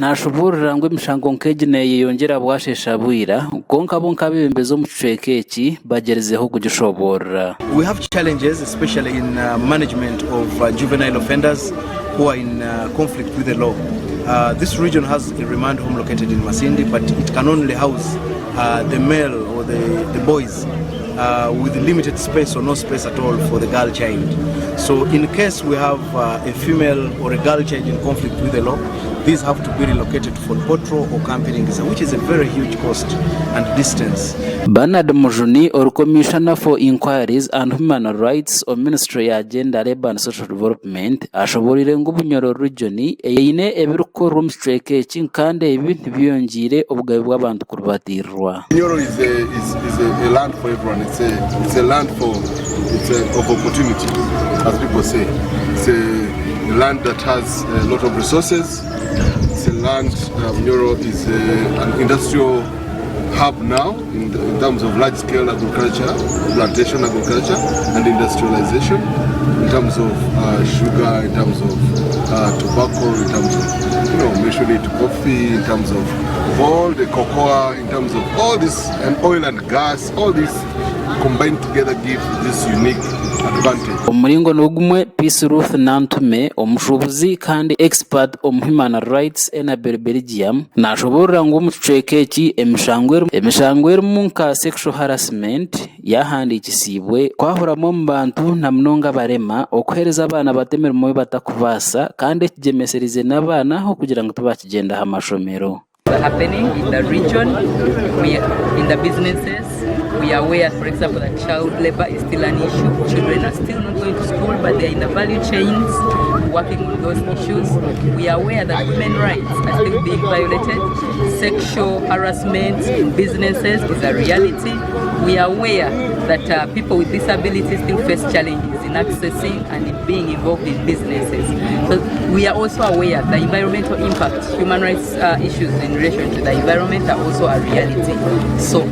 nashuburira ngo imishango nkegeneye yongera bwashesha bwira gonka bonka bibembezo mu cekeki bagerezeho kugishobora. We have challenges especially in management of juvenile offenders who are in conflict with the law. This region has a remand home located in Masindi, but it can only house the male or the boys with limited space or no space at all for the girl child. So in case we have a female or a girl child in conflict with the law, these have to be relocated for potro or camping, which is a very huge cost and distance. Bernard Mujuni, or Commissioner for Inquiries and Human Rights or Ministry of Gender, Labor and Social Development, ashoborire ngo Bunyoro region eyine ebiruko room cekeki kandi ibintu byongire Obugabe bw'Abantu Okuribatirira. Bunyoro is a land for everyone. It's a land of opportunity, as people say. It's a land that has a lot of resources. It's a land, Bunyoro is an industrial hub now in terms of large-scale agriculture, plantation agriculture and industrialization, in terms of sugar, in terms of tobacco, in terms of mentioning coffee, in terms of all the cocoa, in terms of all this, and oil and gas, all this combined together give this unique advantage. Omuringo nogumwe Peace Ruth Nantume omushubuzi kandi expert on human rights ena Belgium nashoborera ngo mucekeki emishangwe munka sexual harassment yahandi ikisibwe kwahoramo mu bantu na mnonga barema okuhereza abana batemera mu batakubasa kandi kigemeserize nabana ho kugira ngo tubakigenda hamashomero. Happening in the region, in the businesses. We are aware, for example, that child labor is still an issue. Children are still not going to school, but they are in the value chains working on those issues. We are aware that women's rights are still being violated. Sexual harassment in businesses is a reality. We are aware that people with disabilities still face challenges in accessing and in being involved in businesses. So we are also aware that environmental impact, human rights issues in relation to the environment are also a reality. So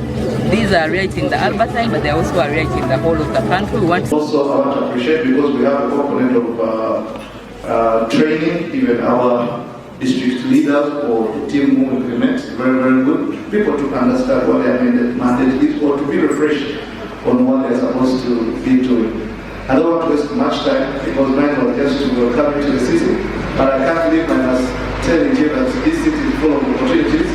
these are reality in the Albertine, but they also are reality in the whole of the country. We want also, I want to appreciate because we have a component of training, even our district leaders or the team who implement, very, very good. People to understand what their mandate is or to be refreshed on what they're supposed to be doing. I don't want to waste much time because mine was just to come into the city, but I can't leave my telling you that this city is full of opportunities.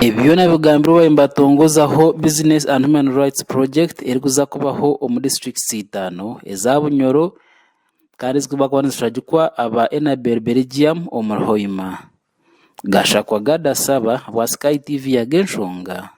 Ibyo nabigambirwa imbatongozaho Business and Human Rights Project eriguza kubaho mu district 5 eza Bunyoro kandi zikubakwanishajukwa aba ena Belgium omur Hoima gashakwa gada saba wa Sky TV ya Genshonga.